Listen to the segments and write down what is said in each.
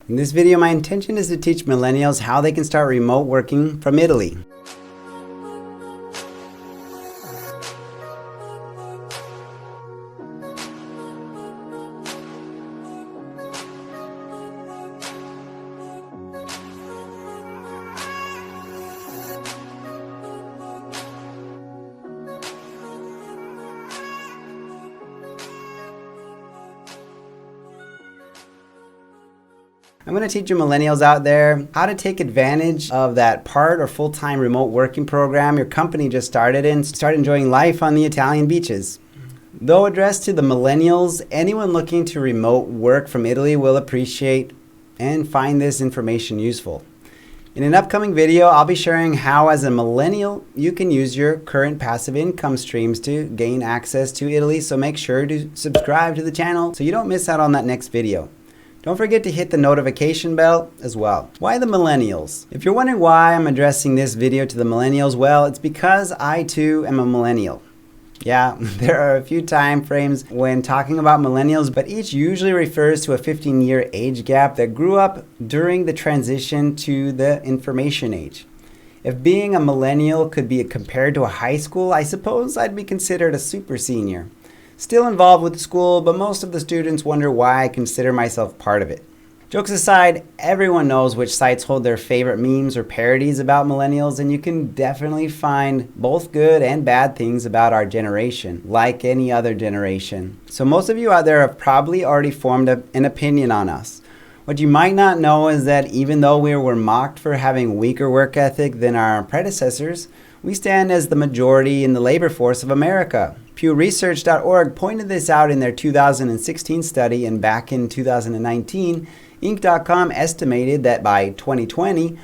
In this video, my intention is to teach millennials how they can start remote working from Italy. I'm going to teach you millennials out there how to take advantage of that part or full-time remote working program your company just started and start enjoying life on the Italian beaches. Though addressed to the millennials, anyone looking to remote work from Italy will appreciate and find this information useful. In an upcoming video, I'll be sharing how as a millennial you can use your current passive income streams to gain access to Italy, so make sure to subscribe to the channel so you don't miss out on that next video. Don't forget to hit the notification bell as well. Why the millennials? If you're wondering why I'm addressing this video to the millennials, well, it's because I too am a millennial. Yeah, there are a few time frames when talking about millennials, but each usually refers to a 15-year age gap that grew up during the transition to the information age. If being a millennial could be compared to a high school, I suppose I'd be considered a super senior. Still involved with the school, but most of the students wonder why I consider myself part of it. Jokes aside, everyone knows which sites hold their favorite memes or parodies about millennials, and you can definitely find both good and bad things about our generation, like any other generation. So most of you out there have probably already formed an opinion on us. What you might not know is that even though we were mocked for having weaker work ethic than our predecessors, we stand as the majority in the labor force of America. PewResearch.org pointed this out in their 2016 study, and back in 2019, Inc.com estimated that by 2020,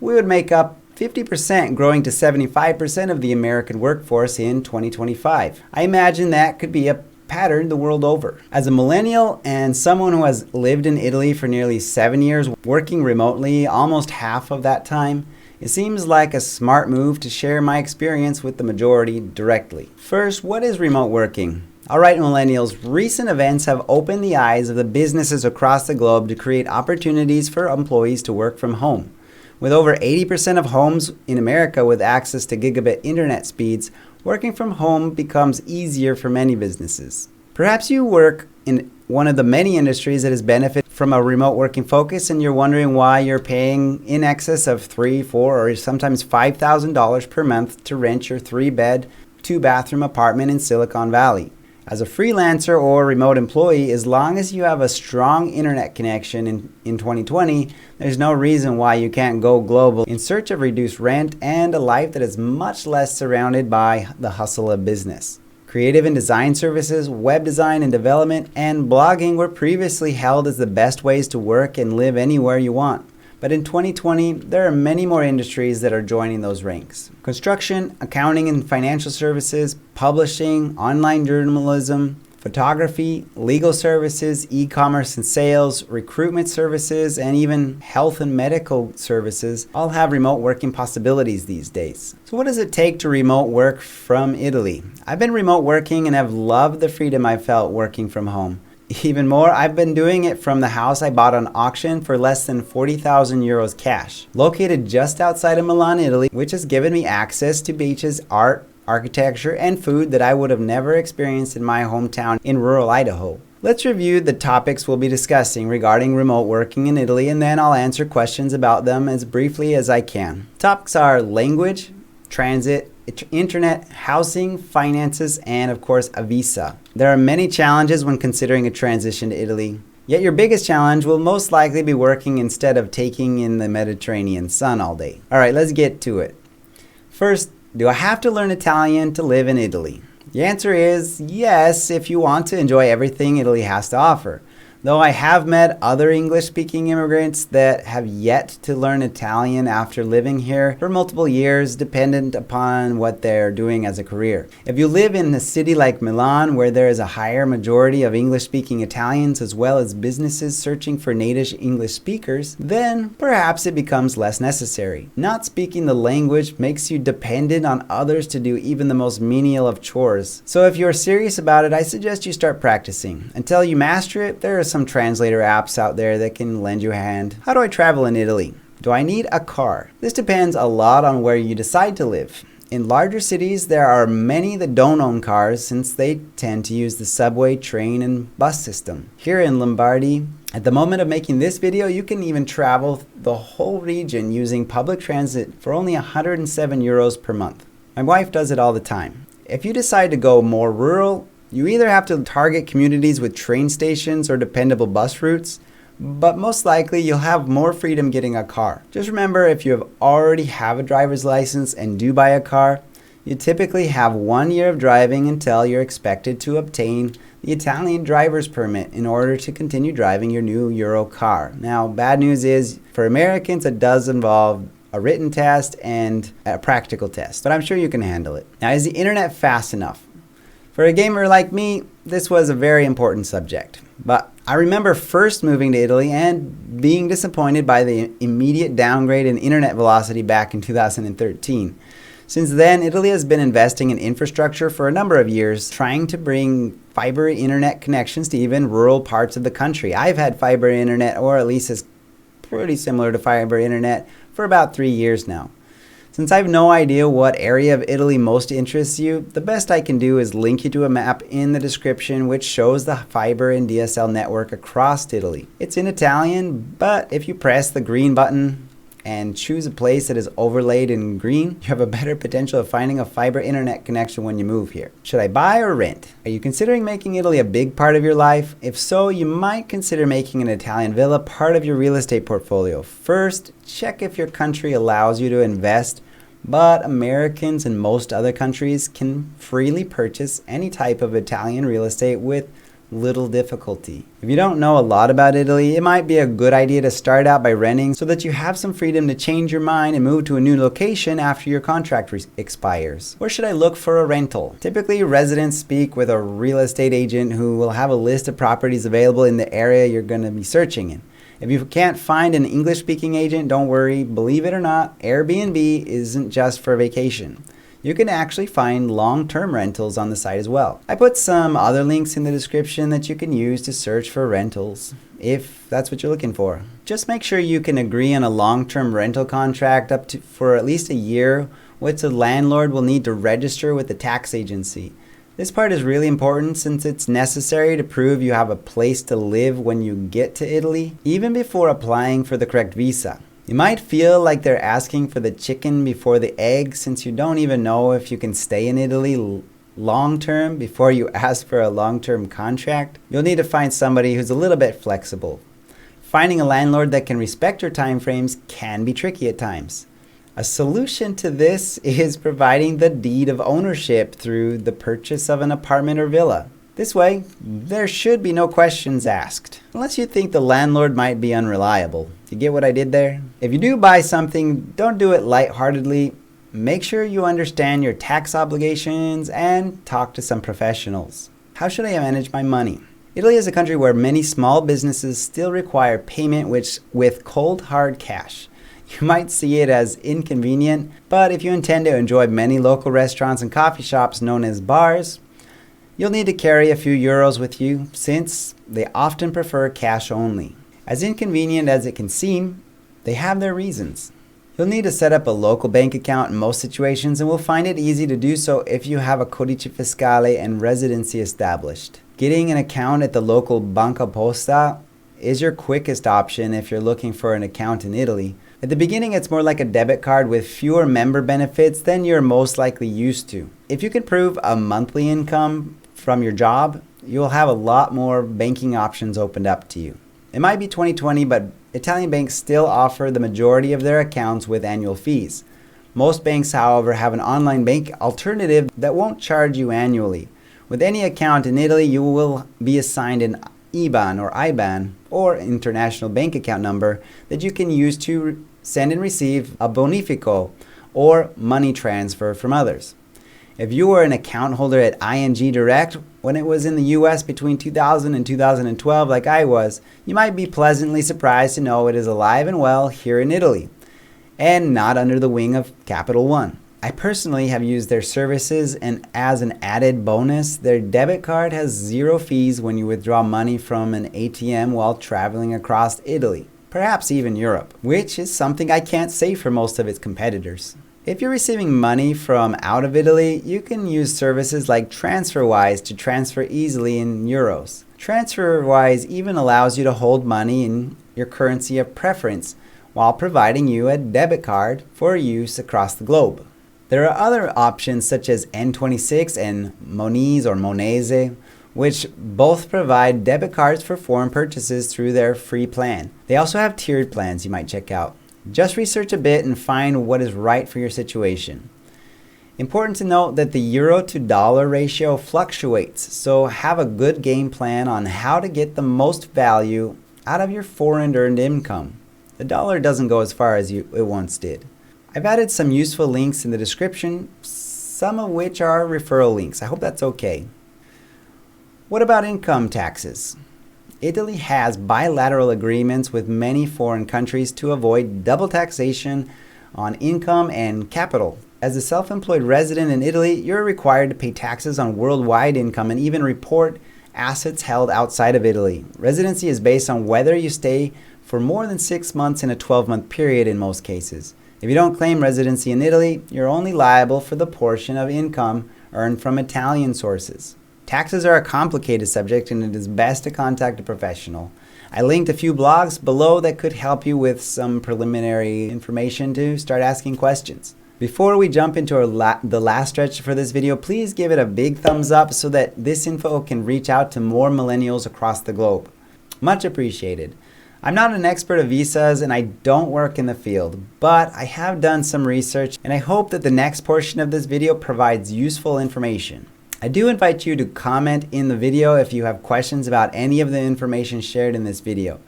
we would make up 50%, growing to 75% of the American workforce in 2025. I imagine that could be a pattern the world over. As a millennial and someone who has lived in Italy for nearly 7 years, working remotely almost half of that time, it seems like a smart move to share my experience with the majority directly. First, what is remote working? Alright millennials, recent events have opened the eyes of the businesses across the globe to create opportunities for employees to work from home. With over 80% of homes in America with access to gigabit internet speeds, working from home becomes easier for many businesses. Perhaps you work in one of the many industries that has benefited from a remote working focus, and you're wondering why you're paying in excess of $3,000, $4,000, or sometimes $5,000 per month to rent your 3-bed, 2-bathroom apartment in Silicon Valley. As a freelancer or remote employee, as long as you have a strong internet connection in 2020, there's no reason why you can't go global in search of reduced rent and a life that is much less surrounded by the hustle of business. Creative and design services, web design and development, and blogging were previously held as the best ways to work and live anywhere you want. But in 2020, there are many more industries that are joining those ranks. Construction, accounting and financial services, publishing, online journalism, photography, legal services, e-commerce and sales, recruitment services, and even health and medical services all have remote working possibilities these days. So what does it take to remote work from Italy? I've been remote working and have loved the freedom I felt working from home. Even more, I've been doing it from the house I bought on auction for less than 40,000 euros cash, located just outside of Milan, Italy, which has given me access to beaches, art, architecture, and food that I would have never experienced in my hometown in rural Idaho. Let's review the topics we'll be discussing regarding remote working in Italy, and then I'll answer questions about them as briefly as I can. Topics are language, transit, internet, housing, finances, and of course a visa. There are many challenges when considering a transition to Italy. Yet your biggest challenge will most likely be working instead of taking in the Mediterranean sun all day. Alright, let's get to it. First, do I have to learn Italian to live in Italy? The answer is yes, if you want to enjoy everything Italy has to offer. Though I have met other English-speaking immigrants that have yet to learn Italian after living here for multiple years, dependent upon what they're doing as a career. If you live in a city like Milan, where there is a higher majority of English-speaking Italians as well as businesses searching for native English speakers, then perhaps it becomes less necessary. Not speaking the language makes you dependent on others to do even the most menial of chores. So if you're serious about it, I suggest you start practicing. Until you master it, there are some translator apps out there that can lend you a hand. How do I travel in Italy? Do I need a car? This depends a lot on where you decide to live. In larger cities, there are many that don't own cars since they tend to use the subway, train, and bus system. Here in Lombardy, at the moment of making this video, you can even travel the whole region using public transit for only 107 euros per month. My wife does it all the time. If you decide to go more rural, you either have to target communities with train stations or dependable bus routes, but most likely you'll have more freedom getting a car. Just remember, if you already have a driver's license and do buy a car, you typically have 1 year of driving until you're expected to obtain the Italian driver's permit in order to continue driving your new Euro car. Now, bad news is, for Americans, it does involve a written test and a practical test, but I'm sure you can handle it. Now, is the internet fast enough? For a gamer like me, this was a very important subject. But I remember first moving to Italy and being disappointed by the immediate downgrade in internet velocity back in 2013. Since then, Italy has been investing in infrastructure for a number of years, trying to bring fiber internet connections to even rural parts of the country. I've had fiber internet, or at least is pretty similar to fiber internet, for about 3 years now. Since I have no idea what area of Italy most interests you, the best I can do is link you to a map in the description which shows the fiber and DSL network across Italy. It's in Italian, but if you press the green button and choose a place that is overlaid in green, you have a better potential of finding a fiber internet connection when you move here. Should I buy or rent? Are you considering making Italy a big part of your life? If so, you might consider making an Italian villa part of your real estate portfolio. First, check if your country allows you to invest, but Americans and most other countries can freely purchase any type of Italian real estate with little difficulty. If you don't know a lot about Italy, it might be a good idea to start out by renting so that you have some freedom to change your mind and move to a new location after your contract expires. Where should I look for a rental? Typically, residents speak with a real estate agent who will have a list of properties available in the area you're going to be searching in. If you can't find an English-speaking agent, don't worry. Believe it or not, Airbnb isn't just for vacation. You can actually find long-term rentals on the site as well. I put some other links in the description that you can use to search for rentals, if that's what you're looking for. Just make sure you can agree on a long-term rental contract for at least a year, which the landlord will need to register with the tax agency. This part is really important since it's necessary to prove you have a place to live when you get to Italy, even before applying for the correct visa. You might feel like they're asking for the chicken before the egg since you don't even know if you can stay in Italy long term before you ask for a long-term contract. You'll need to find somebody who's a little bit flexible. Finding a landlord that can respect your timeframes can be tricky at times. A solution to this is providing the deed of ownership through the purchase of an apartment or villa. This way, there should be no questions asked, unless you think the landlord might be unreliable. You get what I did there? If you do buy something, don't do it lightheartedly. Make sure you understand your tax obligations and talk to some professionals. How should I manage my money? Italy is a country where many small businesses still require payment with cold hard cash. You might see it as inconvenient, but if you intend to enjoy many local restaurants and coffee shops known as bars, you'll need to carry a few euros with you since they often prefer cash only. As inconvenient as it can seem, they have their reasons. You'll need to set up a local bank account in most situations and will find it easy to do so if you have a codice fiscale and residency established. Getting an account at the local Banca Posta is your quickest option if you're looking for an account in Italy. At the beginning, it's more like a debit card with fewer member benefits than you're most likely used to. If you can prove a monthly income from your job, you'll have a lot more banking options opened up to you. It might be 2020, but Italian banks still offer the majority of their accounts with annual fees. Most banks, however, have an online bank alternative that won't charge you annually. With any account in Italy, you will be assigned an IBAN or international bank account number that you can use to send and receive a bonifico or money transfer from others. If you were an account holder at ING Direct when it was in the US between 2000 and 2012 like I was, you might be pleasantly surprised to know it is alive and well here in Italy and not under the wing of Capital One. I personally have used their services, and as an added bonus, their debit card has 0 fees when you withdraw money from an ATM while traveling across Italy, perhaps even Europe, which is something I can't say for most of its competitors. If you're receiving money from out of Italy, you can use services like TransferWise to transfer easily in euros. TransferWise even allows you to hold money in your currency of preference while providing you a debit card for use across the globe. There are other options such as N26 and Moniz or Monese, which both provide debit cards for foreign purchases through their free plan. They also have tiered plans you might check out. Just research a bit and find what is right for your situation. Important to note that the euro to dollar ratio fluctuates, so have a good game plan on how to get the most value out of your foreign earned income. The dollar doesn't go as far as it once did. I've added some useful links in the description, some of which are referral links. I hope that's okay. What about income taxes? Italy has bilateral agreements with many foreign countries to avoid double taxation on income and capital. As a self-employed resident in Italy, you're required to pay taxes on worldwide income and even report assets held outside of Italy. Residency is based on whether you stay for more than 6 months in a 12-month period in most cases. If you don't claim residency in Italy, you're only liable for the portion of income earned from Italian sources. Taxes are a complicated subject, and it is best to contact a professional. I linked a few blogs below that could help you with some preliminary information to start asking questions. Before we jump into the last stretch for this video, please give it a big thumbs up so that this info can reach out to more millennials across the globe. Much appreciated. I'm not an expert of visas and I don't work in the field, but I have done some research and I hope that the next portion of this video provides useful information. I do invite you to comment in the video if you have questions about any of the information shared in this video.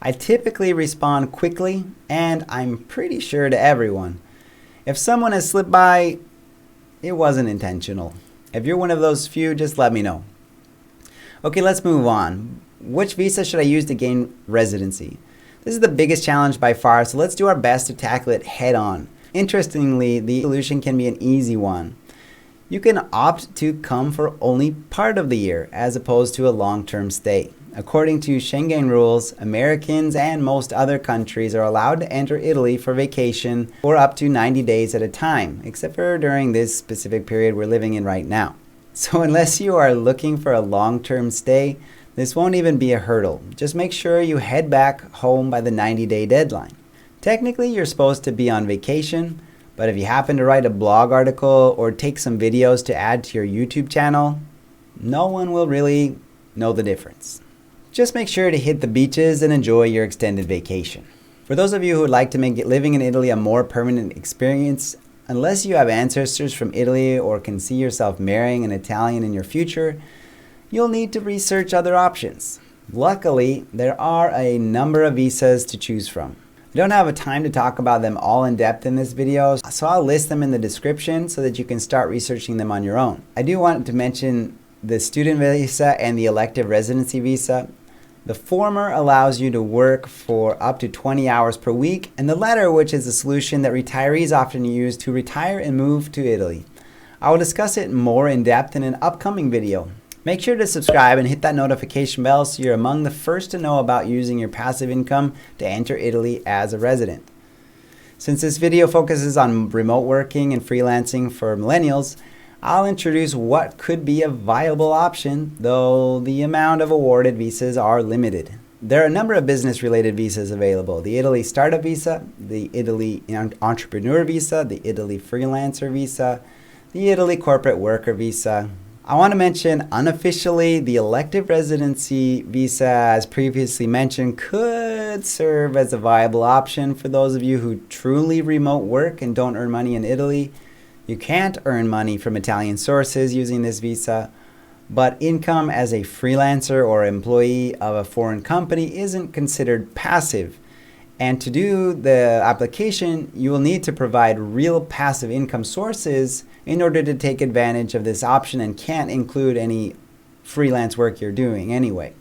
I typically respond quickly and I'm pretty sure to everyone. If someone has slipped by, it wasn't intentional. If you're one of those few, just let me know. Okay, let's move on. Which visa should I use to gain residency? This is the biggest challenge by far, so let's do our best to tackle it head on. Interestingly, the solution can be an easy one. You can opt to come for only part of the year as opposed to a long-term stay. According to Schengen rules, Americans and most other countries are allowed to enter Italy for vacation for up to 90 days at a time, except for during this specific period we're living in right now. So unless you are looking for a long-term stay, this won't even be a hurdle. Just make sure you head back home by the 90-day deadline. Technically, you're supposed to be on vacation, but if you happen to write a blog article or take some videos to add to your YouTube channel, no one will really know the difference. Just make sure to hit the beaches and enjoy your extended vacation. For those of you who would like to make living in Italy a more permanent experience, unless you have ancestors from Italy or can see yourself marrying an Italian in your future, you'll need to research other options. Luckily, there are a number of visas to choose from. I don't have a time to talk about them all in depth in this video, so I'll list them in the description so that you can start researching them on your own. I do want to mention the student visa and the elective residency visa. The former allows you to work for up to 20 hours per week, and the latter, which is a solution that retirees often use to retire and move to Italy. I will discuss it more in depth in an upcoming video. Make sure to subscribe and hit that notification bell so you're among the first to know about using your passive income to enter Italy as a resident. Since this video focuses on remote working and freelancing for millennials, I'll introduce what could be a viable option, though the amount of awarded visas are limited. There are a number of business-related visas available: the Italy Startup Visa, the Italy Entrepreneur Visa, the Italy Freelancer Visa, the Italy Corporate Worker Visa. I want to mention unofficially the elective residency visa, as previously mentioned, could serve as a viable option for those of you who truly remote work and don't earn money in Italy. You can't earn money from Italian sources using this visa, but income as a freelancer or employee of a foreign company isn't considered passive. And to do the application, you will need to provide real passive income sources in order to take advantage of this option, and can't include any freelance work you're doing anyway.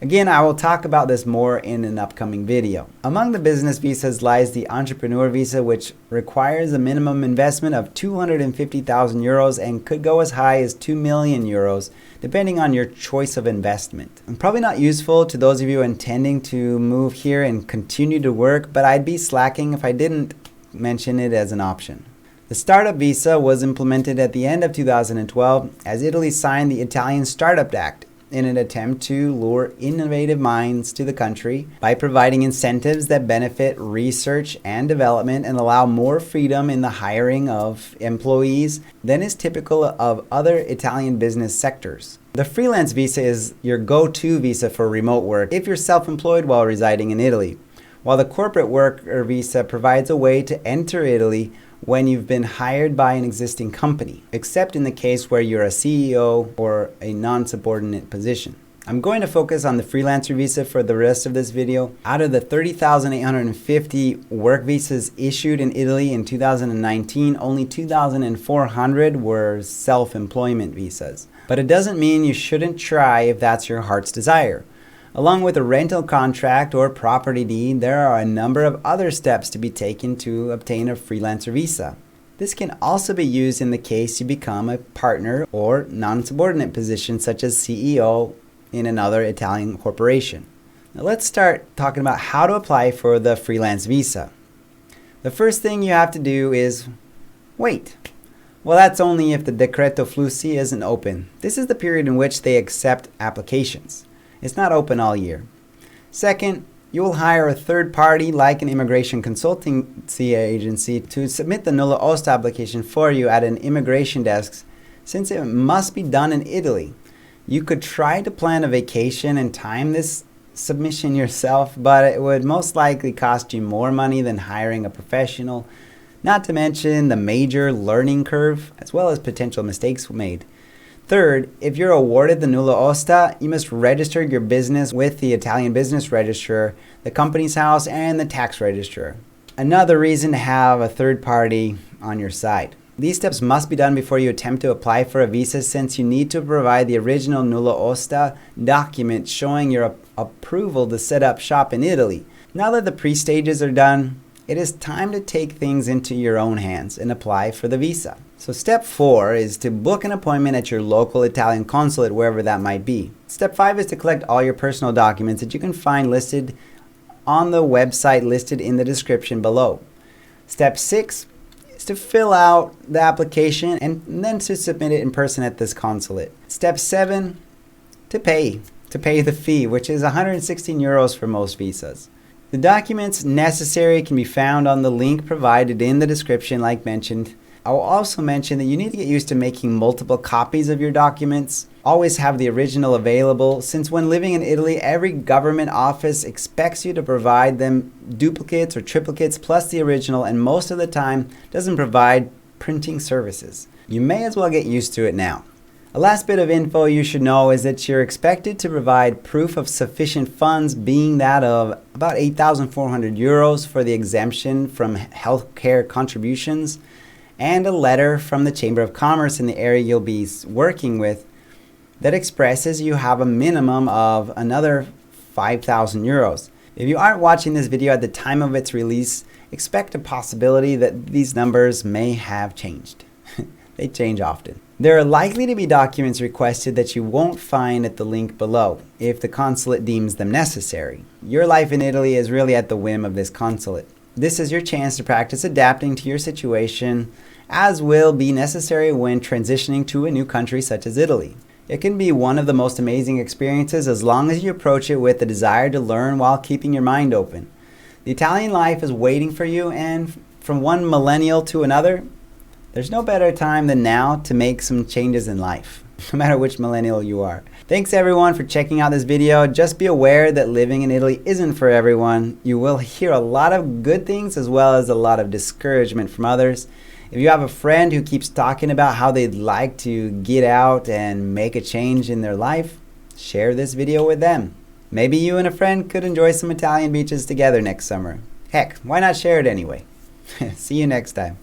Again, I will talk about this more in an upcoming video. Among the business visas lies the entrepreneur visa, which requires a minimum investment of 250,000 euros and could go as high as 2 million euros, depending on your choice of investment. And probably not useful to those of you intending to move here and continue to work, but I'd be slacking if I didn't mention it as an option. The startup visa was implemented at the end of 2012 as Italy signed the Italian Startup Act in an attempt to lure innovative minds to the country by providing incentives that benefit research and development and allow more freedom in the hiring of employees than is typical of other Italian business sectors. The freelance visa is your go-to visa for remote work if you're self-employed while residing in Italy, while the corporate worker visa provides a way to enter Italy when you've been hired by an existing company, except in the case where you're a CEO or a non-subordinate position. I'm going to focus on the freelancer visa for the rest of this video. Out of the 30,850 work visas issued in Italy in 2019, only 2,400 were self-employment visas. But it doesn't mean you shouldn't try if that's your heart's desire. Along with a rental contract or property deed, there are a number of other steps to be taken to obtain a freelancer visa. This can also be used in the case you become a partner or non-subordinate position such as CEO in another Italian corporation. Now let's start talking about how to apply for the freelance visa. The first thing you have to do is wait. Well, that's only if the Decreto Flussi isn't open. This is the period in which they accept applications. It's not open all year. Second, you will hire a third party like an immigration consultancy agency to submit the nulla osta application for you at an immigration desk since it must be done in Italy. You could try to plan a vacation and time this submission yourself, but it would most likely cost you more money than hiring a professional, not to mention the major learning curve as well as potential mistakes made. Third, if you're awarded the nulla osta, you must register your business with the Italian business registrar, the company's house, and the tax registrar. Another reason to have a third party on your side. These steps must be done before you attempt to apply for a visa since you need to provide the original nulla osta document showing your approval to set up shop in Italy. Now that the pre-stages are done, it is time to take things into your own hands and apply for the visa. So step 4 is to book an appointment at your local Italian consulate, wherever that might be. Step 5 is to collect all your personal documents that you can find listed on the website listed in the description below. Step 6 is to fill out the application and then to submit it in person at this consulate. Step 7, to pay the fee, which is 116 euros for most visas. The documents necessary can be found on the link provided in the description like mentioned. I will also mention that you need to get used to making multiple copies of your documents. Always have the original available, since when living in Italy, every government office expects you to provide them duplicates or triplicates plus the original, and most of the time doesn't provide printing services. You may as well get used to it now. A last bit of info you should know is that you're expected to provide proof of sufficient funds, being that of about 8,400 euros for the exemption from healthcare contributions, and a letter from the Chamber of Commerce in the area you'll be working with that expresses you have a minimum of another 5,000 euros. If you aren't watching this video at the time of its release, expect a possibility that these numbers may have changed. They change often. There are likely to be documents requested that you won't find at the link below if the consulate deems them necessary. Your life in Italy is really at the whim of this consulate. This is your chance to practice adapting to your situation, as will be necessary when transitioning to a new country such as Italy. It can be one of the most amazing experiences as long as you approach it with the desire to learn while keeping your mind open. The Italian life is waiting for you, and from one millennial to another, there's no better time than now to make some changes in life, no matter which millennial you are. Thanks everyone for checking out this video. Just be aware that living in Italy isn't for everyone. You will hear a lot of good things as well as a lot of discouragement from others. If you have a friend who keeps talking about how they'd like to get out and make a change in their life, share this video with them. Maybe you and a friend could enjoy some Italian beaches together next summer. Heck, why not share it anyway? See you next time.